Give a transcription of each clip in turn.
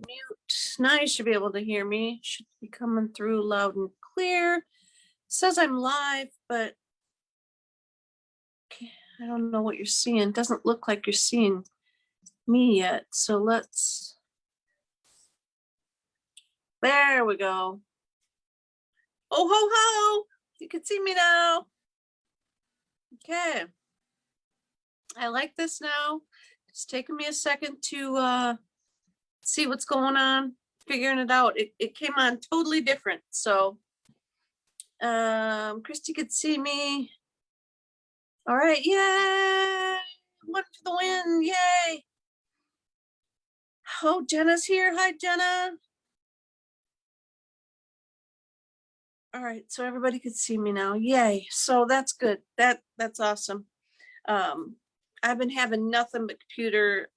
Mute. Now you should be able to hear me. Should be coming through loud and clear. It says I'm live, but I don't know what you're seeing. It doesn't look like you're seeing me yet. So let's, there we go. Oh, ho, ho. You can see me now. Okay. I like this now. It's taking me a second to see what's going on, figuring it out. It came on totally different. So Christy could see me. All right, yay! One for the win, yay! Oh, Jenna's here. Hi, Jenna. All right, so everybody could see me now. Yay! So that's good. That's awesome. I've been having nothing but computer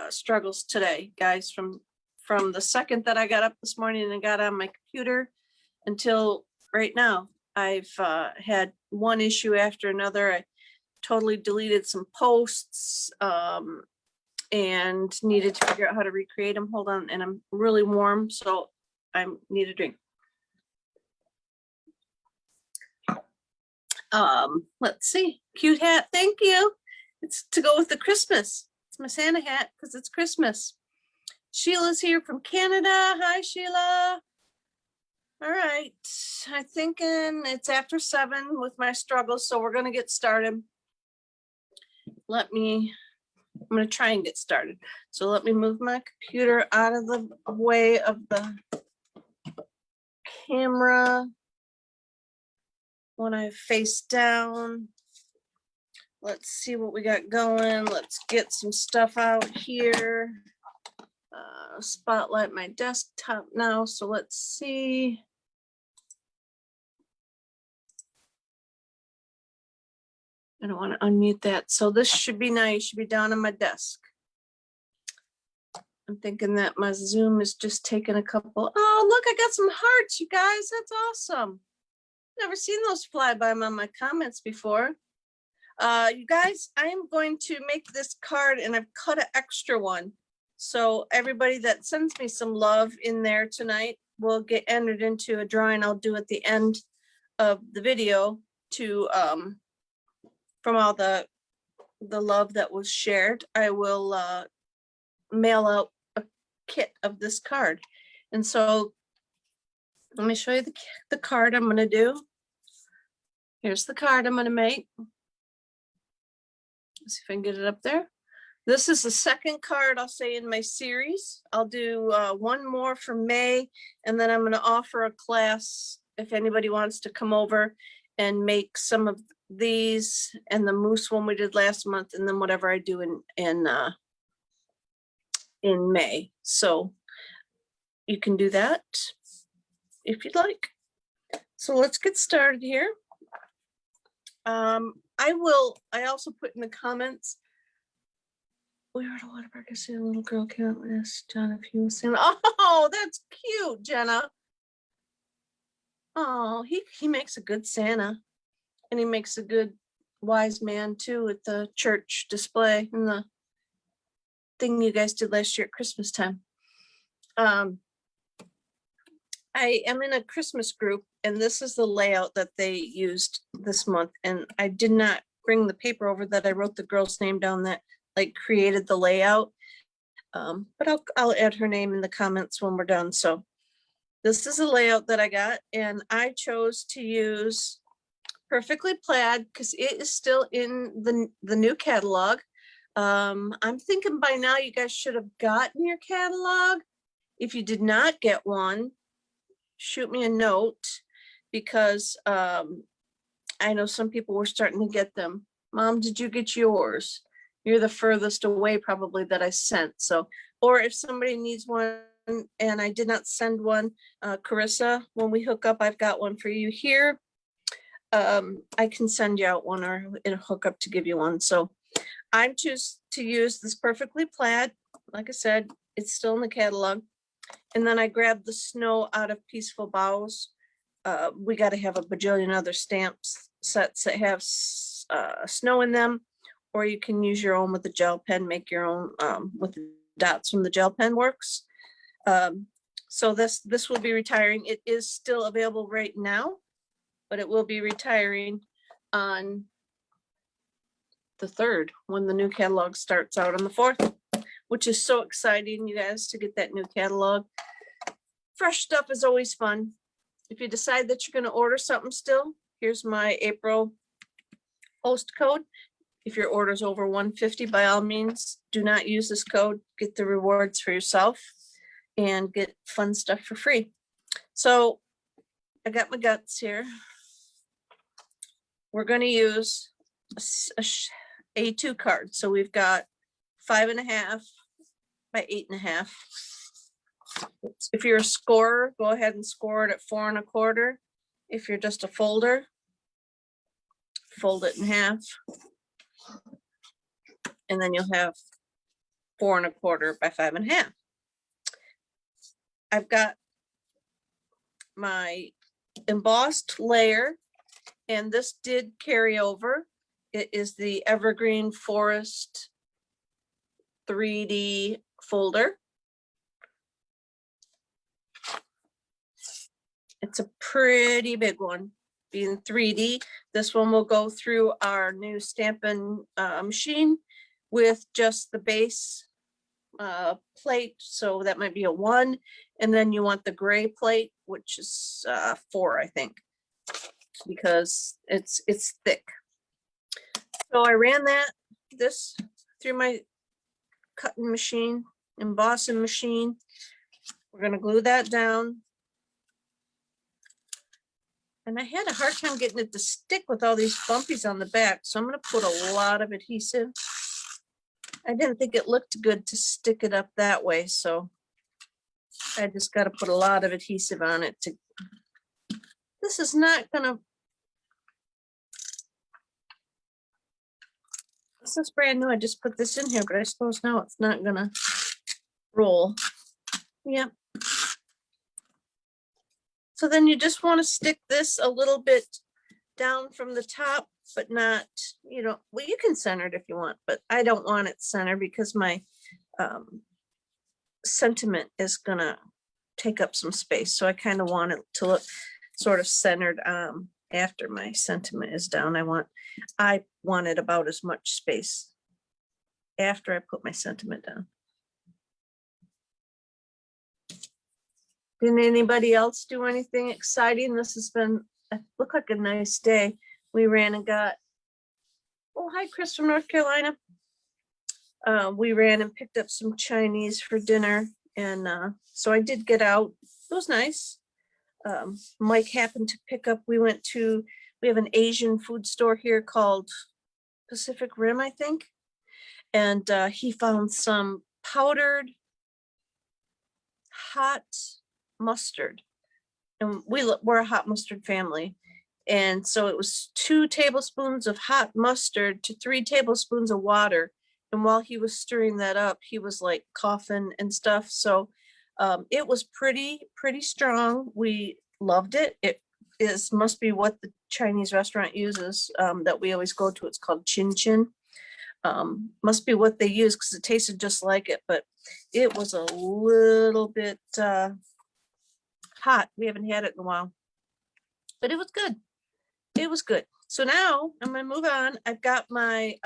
struggles today, guys. From the second that I got up this morning and got on my computer until right now, I've had one issue after another. I totally deleted some posts and needed to figure out how to recreate them. Hold on, and I'm really warm, so I need a drink. Let's see. Cute hat, thank you. It's to go with the Christmas. It's my Santa hat because it's Christmas. Sheila's here from Canada. Hi, Sheila. All right, I'm thinking it's after 7 with my struggles, so we're gonna get started. I'm gonna try and get started. So let me move my computer out of the way of the camera when I face down. Let's see what we got going. Let's get some stuff out here. Spotlight my desktop now. So let's see. I don't want to unmute that. So this should be nice. Should be down on my desk. I'm thinking that my Zoom is just taking a couple. Oh, look, I got some hearts, you guys. That's awesome. Never seen those fly by my comments before. You guys, I am going to make this card and I've cut an extra one. So everybody that sends me some love in there tonight will get entered into a drawing I'll do at the end of the video to from all the love that was shared. I will mail out a kit of this card. And so let me show you the card I'm going to do. Here's the card I'm going to make. Let's see if I can get it up there. This is the second card I'll say in my series. I'll do one more for May, and then I'm going to offer a class if anybody wants to come over and make some of these and the moose one we did last month, and then whatever I do in May. So you can do that if you'd like. So let's get started here. I also put in the comments, we were at a water park. I see a little girl can't ask John if he was saying, oh, that's cute, Jenna. Oh, he makes a good Santa, and he makes a good wise man too at the church display and the thing you guys did last year at Christmas time. I am in a Christmas group, and this is the layout that they used this month. And I did not bring the paper over that I wrote the girl's name down that like created the layout. But I'll add her name in the comments when we're done. So this is a layout that I got, and I chose to use Perfectly Plaid because it is still in the new catalog. I'm thinking by now you guys should have gotten your catalog. If you did not get one, shoot me a note, because I know some people were starting to get them. Mom, did you get yours? You're the furthest away probably that I sent. So, or if somebody needs one and I did not send one, Carissa, when we hook up, I've got one for you here. I can send you out one, or it'll hook up to give you one. So I choose to use this Perfectly Plaid. Like I said, it's still in the catalog. And then I grabbed the snow out of Peaceful Boughs. We got to have a bajillion other stamps sets that have snow in them, or you can use your own with the gel pen, make your own with the dots from the gel pen works. So this will be retiring. It is still available right now, but it will be retiring on the 3rd when the new catalog starts out on the 4th, which is so exciting, you guys, to get that new catalog. Fresh stuff is always fun. If you decide that you're going to order something still, here's my April host code. If your order's over 150, by all means, do not use this code. Get the rewards for yourself and get fun stuff for free. So I got my guts here. We're going to use a A2 card. So we've got 5.5 by 8.5. If you're a scorer, go ahead and score it at 4.25. If you're just a folder, fold it in half. And then you'll have 4.25 by 5.5. I've got my embossed layer, and this did carry over. It is the Evergreen Forest 3D folder. It's a pretty big one, being 3D. This one will go through our new Stampin' machine with just the base plate, so that might be a 1, and then you want the gray plate, which is 4, I think, because it's thick. So I ran this through my cutting machine, embossing machine. We're going to glue that down, and I had a hard time getting it to stick with all these bumpies on the back, so I'm going to put a lot of adhesive. I didn't think it looked good to stick it up that way, so I just got to put a lot of adhesive on it. This is not gonna, this is brand new. I just put this in here, but I suppose now it's not gonna roll. Yep. So then you just want to stick this a little bit down from the top, but not, you know, well, you can center it if you want, but I don't want it centered because my sentiment is gonna take up some space. So I kind of want it to look sort of centered after my sentiment is down. I wanted about as much space after I put my sentiment down. Didn't anybody else do anything exciting? This has been, looked like a nice day. We ran and got, oh, hi, Chris from North Carolina. We ran and picked up some Chinese for dinner. And so I did get out. It was nice. Mike happened to pick up, we have an Asian food store here called Pacific Rim, I think. And he found some powdered hot mustard. And we're a hot mustard family. And so it was 2 tablespoons of hot mustard to 3 tablespoons of water. And while he was stirring that up, he was like coughing and stuff. So it was pretty strong. We loved it. It must be what the Chinese restaurant uses that we always go to. It's called Chin Chin. Must be what they use because it tasted just like it, but it was a little bit hot. We haven't had it in a while, but it was good. It was good. So now I'm going to move on. I've got my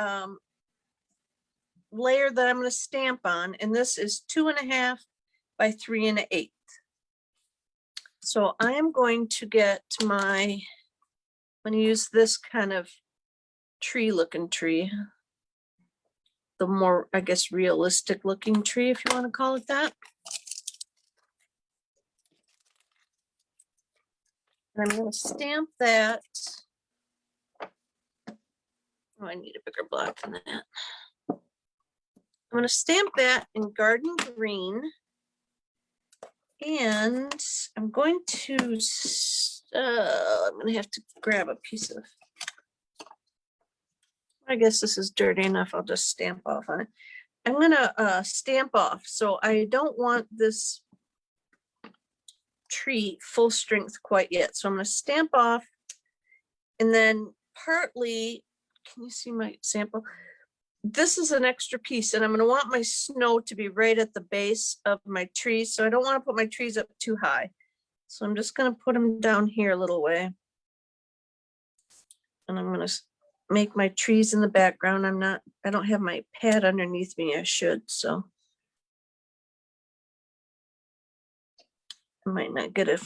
layer that I'm going to stamp on, and this is 2.5 by 3 1/8. So I am going to get I'm going to use this kind of looking tree. The more, I guess, realistic looking tree, if you want to call it that. And I'm going to stamp that. Oh, I need a bigger block than that. I'm going to stamp that in garden green. And I'm going to have to grab a piece of, I guess this is dirty enough. I'll just stamp off on it. I'm going to stamp off. So I don't want this tree full strength quite yet. So I'm going to stamp off, and then partly, can you see my sample? this is an extra piece, and I'm gonna want my snow to be right at the base of my trees, so I don't wanna put my trees up too high. So I'm just gonna put them down here a little way. And I'm gonna make my trees in the background. I don't have my pad underneath me. I should, so. I might not get a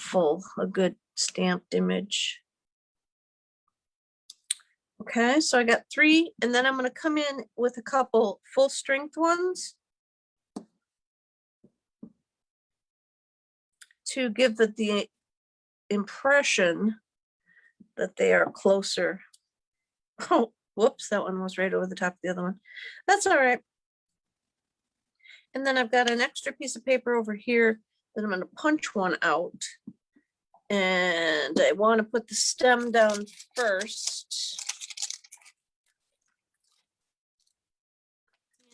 good stamped image. Okay, so I got 3, and then I'm gonna come in with a couple full strength ones to give the impression that they are closer. Oh, whoops, that one was right over the top of the other one. That's all right. And then I've got an extra piece of paper over here that I'm gonna punch one out. And I want to put the stem down first.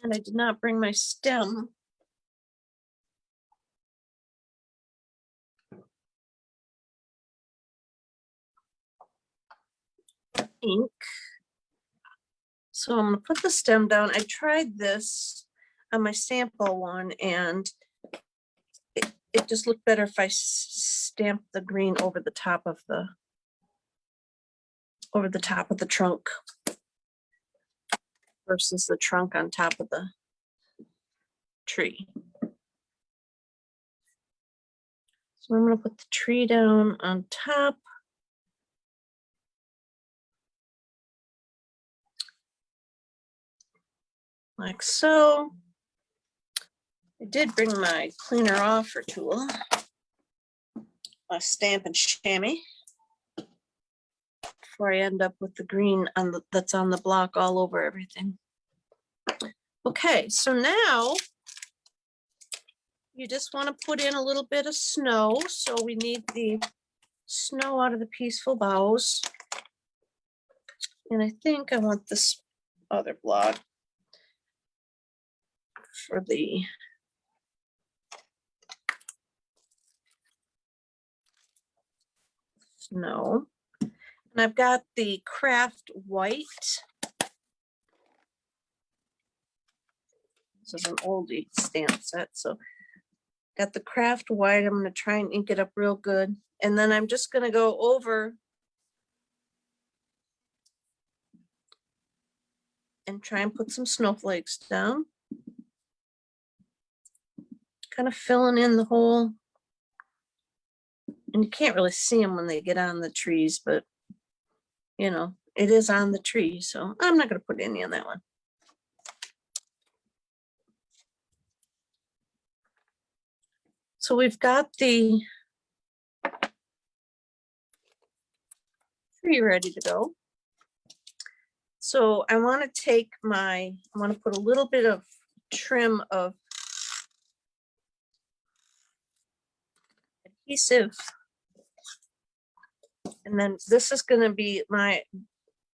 And I did not bring my stem. Ink. So I'm going to put the stem down. I tried this on my sample one, and it just looked better if I stamped the green over the top of the trunk versus the trunk on top of the tree. So I'm going to put the tree down on top. Like so. I did bring my cleaner offer tool, my Stampin' Chamois, before I end up with the green on that's on the block all over everything. Okay, so now you just want to put in a little bit of snow. So we need the snow out of the Peaceful Boughs. And I think I want this other block for the snow. And I've got the craft white. This is an oldie stamp set, so got the craft white. I'm going to try and ink it up real good. And then I'm just going to go over and try and put some snowflakes down. Kind of filling in the hole. And you can't really see them when they get on the trees, but you know, it is on the tree, so I'm not going to put any on that one. So we've got the tree ready to go. So I want to take I want to put a little bit of trim of adhesive. And then this is going to be my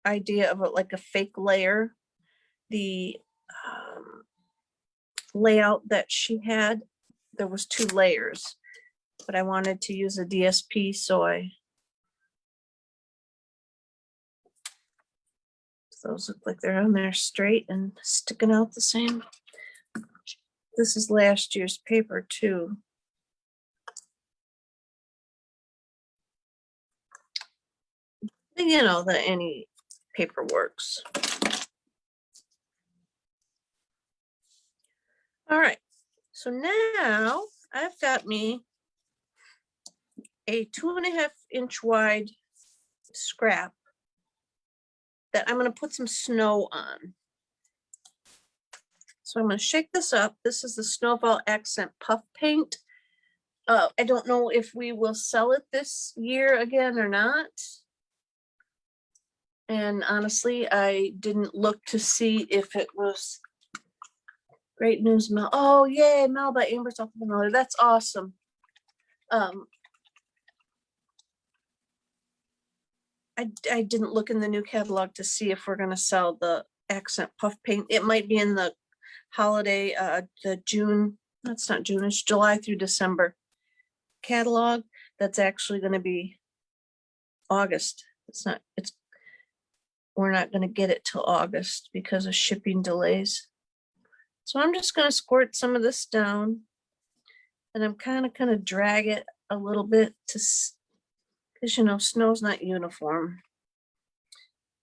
idea of like a fake layer. The layout that she had, there was 2 layers, but I wanted to use a DSP, so those look like they're on there straight and sticking out the same. This is last year's paper too. You know that any paper works. All right, so now I've got me a 2.5 inch wide scrap that I'm going to put some snow on. So I'm going to shake this up. This is the Snowball Accent Puff Paint. I don't know if we will sell it this year again or not. And honestly, I didn't look to see if it was great news. Mel. Oh, yay, Mel by Amber's off the Miller. That's awesome. I didn't look in the new catalog to see if we're going to sell the accent puff paint. It might be in the holiday, the June, that's not June, it's July through December catalog. That's actually going to be August. It's not, it's we're not going to get it till August because of shipping delays. So I'm just going to squirt some of this down, and I'm kind of going to drag it a little bit to, because you know, snow's not uniform.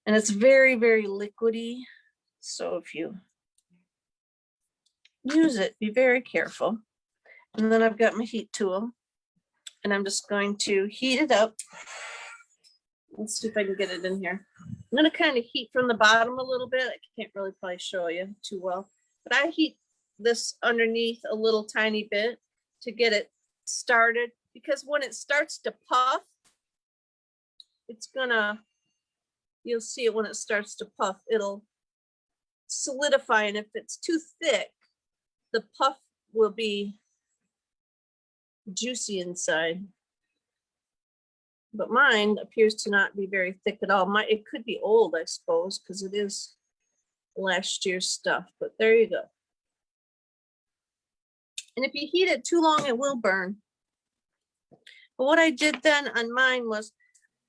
And it's very, very liquidy. So if you use it, be very careful. And then I've got my heat tool, and I'm just going to heat it up. Let's see if I can get it in here. I'm going to kind of heat from the bottom a little bit. I can't really probably show you too well, but I heat this underneath a little tiny bit to get it started, because when it starts to puff, it's gonna, you'll see it when it starts to puff, it'll solidify. And if it's too thick, the puff will be juicy inside. But mine appears to not be very thick at all. It could be old, I suppose, because it is last year's stuff, but there you go. And if you heat it too long, it will burn. But what I did then on mine was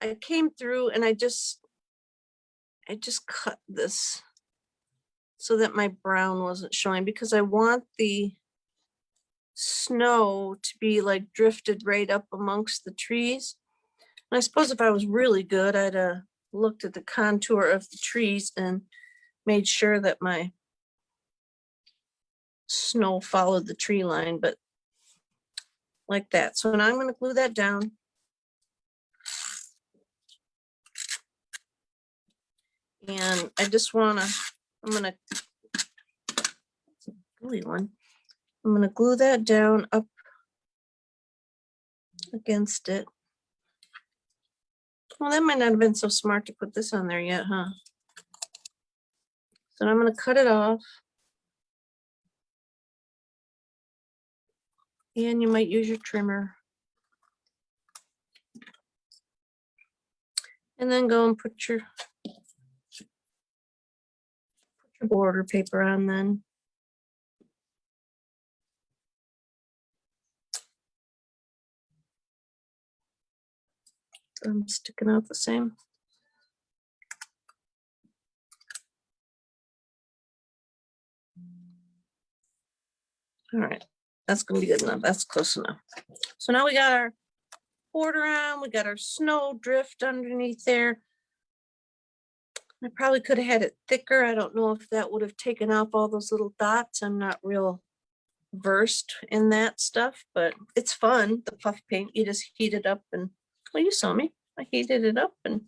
I came through and I just cut this so that my brown wasn't showing, because I want the snow to be like drifted right up amongst the trees. And I suppose if I was really good, I'd looked at the contour of the trees and made sure that my snow followed the tree line, but like that. So now I'm going to glue that down. And I just want to, I'm going to, gooey one. I'm going to glue that down up against it. Well, that might not have been so smart to put this on there yet, huh? So I'm going to cut it off. And you might use your trimmer. And then go and put your border paper on then. I'm sticking out the same. All right, that's gonna be good enough. That's close enough. So now we got our border on, we got our snow drift underneath there. I probably could have had it thicker. I don't know if that would have taken off all those little dots. I'm not real versed in that stuff, but it's fun. The puff paint, you just heat it up and, well, you saw me. I heated it up and,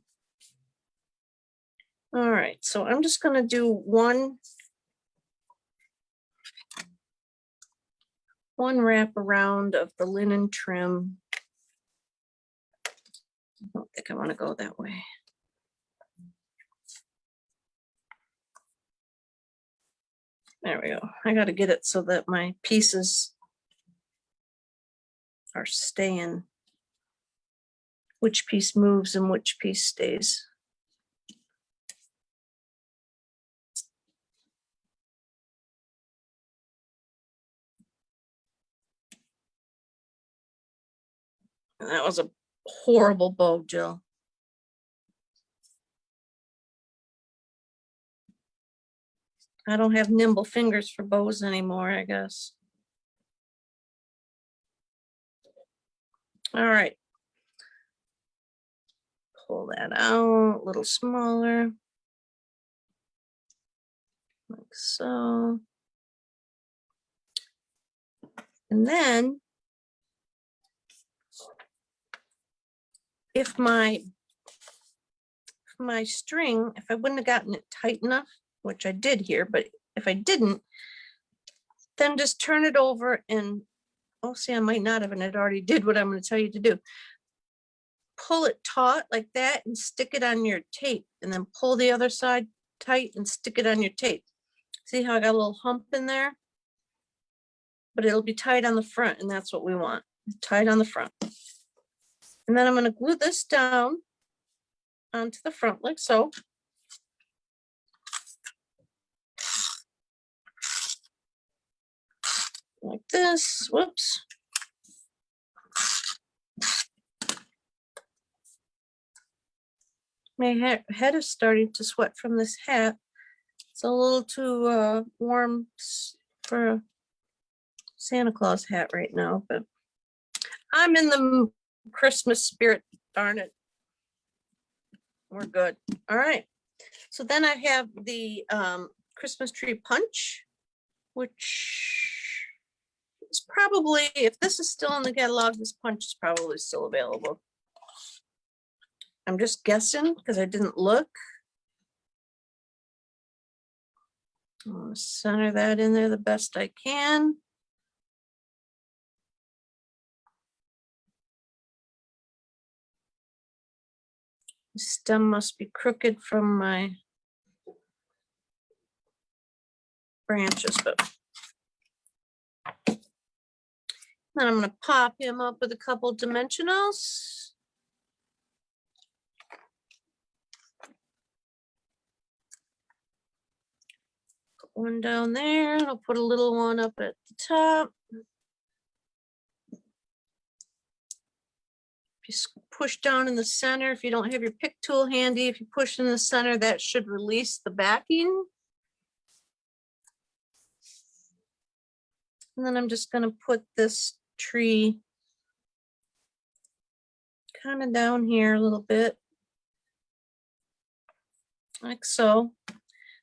all right. So I'm just gonna do one wrap around of the linen trim. I don't think I want to go that way. There we go. I got to get it so that my pieces are staying. Which piece moves and which piece stays. And that was a horrible bow, Jill. I don't have nimble fingers for bows anymore, I guess. All right. Pull that out a little smaller. Like so. And then if my string, if I wouldn't have gotten it tight enough, which I did here, but if I didn't, then just turn it over and, oh, see, I might not have, and it already did what I'm going to tell you to do. Pull it taut like that and stick it on your tape, and then pull the other side tight and stick it on your tape. See how I got a little hump in there? But it'll be tight on the front, and that's what we want, tight on the front. And then I'm going to glue this down onto the front like so. Like this, whoops. My head is starting to sweat from this hat. It's a little too warm for a Santa Claus hat right now, but I'm in the Christmas spirit, darn it. We're good. All right. So then I have the Christmas tree punch, which is probably, if this is still in the catalog, this punch is probably still available. I'm just guessing because I didn't look. I'm gonna center that in there the best I can. The stem must be crooked from my branches, but then I'm gonna pop him up with a couple dimensionals. Put one down there, and I'll put a little one up at the top. If you push down in the center, if you don't have your pick tool handy, if you push in the center, that should release the backing. And then I'm just gonna put this tree kind of down here a little bit, like so.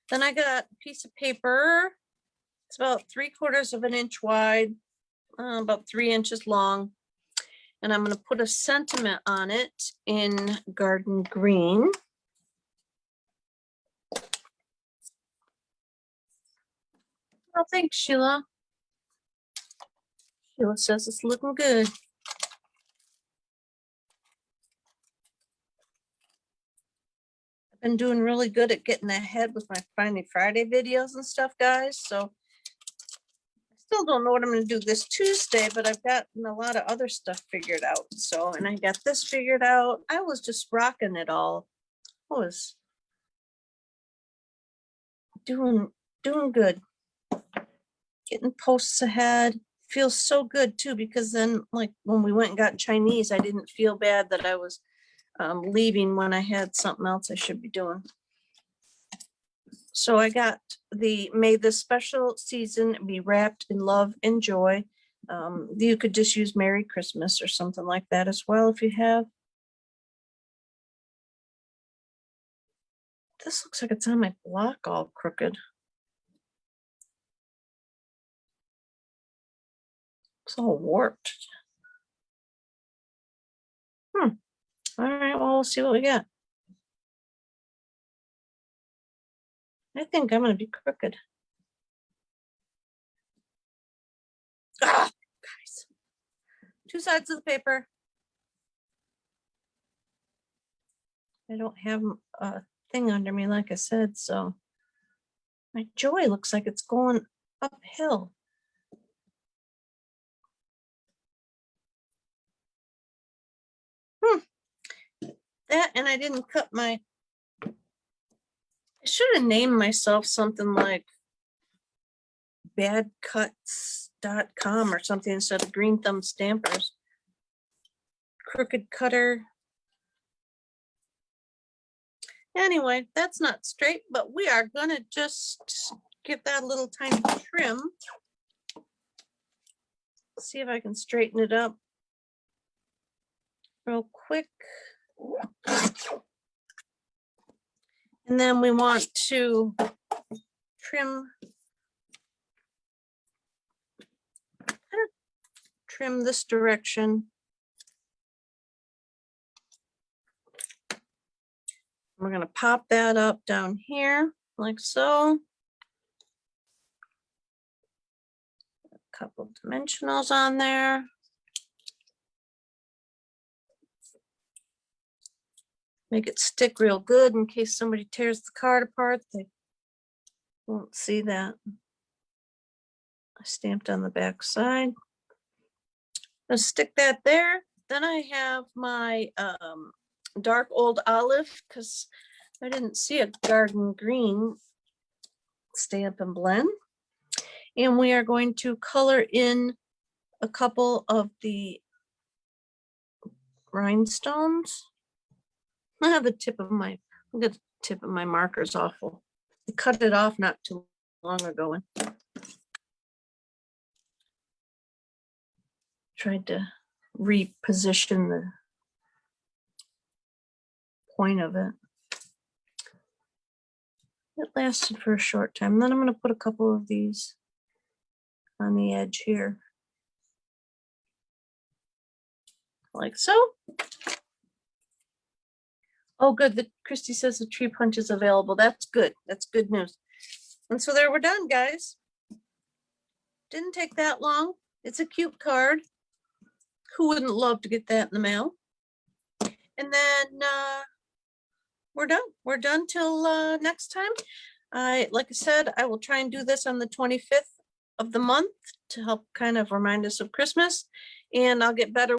Then I got a piece of paper. It's about 3/4 of an inch wide, about 3 inches long. And I'm going to put a sentiment on it in garden green. Oh, thanks, Sheila. Sheila says it's looking good. I've been doing really good at getting ahead with my Finally Friday videos and stuff, guys. So I still don't know what I'm going to do this Tuesday, but I've gotten a lot of other stuff figured out. So, and I got this figured out. I was just rocking it all. I was doing good. Getting posts ahead feels so good too, because then like when we went and got Chinese, I didn't feel bad that I was leaving when I had something else I should be doing. So I got the May this special season be wrapped in love and joy. You could just use Merry Christmas or something like that as well if you have. This looks like it's on my block all crooked. It's all warped. All right, well, we'll see what we got. I think I'm going to be crooked. Ah, guys. 2 sides of the paper. I don't have a thing under me, like I said, so my joy looks like it's going uphill. That, and I didn't cut my, I should have named myself something like badcuts.com or something instead of Green Thumb Stampers. Crooked cutter. Anyway, that's not straight, but we are gonna just give that a little tiny trim. See if I can straighten it up real quick. And then we want to trim this direction. We're going to pop that up down here like so. A couple dimensionals on there. Make it stick real good in case somebody tears the card apart. They won't see that. I stamped on the back side. I'll stick that there. Then I have my dark old olive because I didn't see a garden green stamp and blend. And we are going to color in a couple of the rhinestones. I have the tip of my I'm gonna tip of my marker's awful. I cut it off not too long ago and tried to reposition the point of it. It lasted for a short time. Then I'm going to put a couple of these on the edge here. Like so. Oh, good. Christy says the tree punch is available. That's good. That's good news. And so there we're done, guys. Didn't take that long. It's a cute card. Who wouldn't love to get that in the mail? And then we're done. We're done till next time. Like I said, I will try and do this on the 25th of the month to help kind of remind us of Christmas. And I'll get better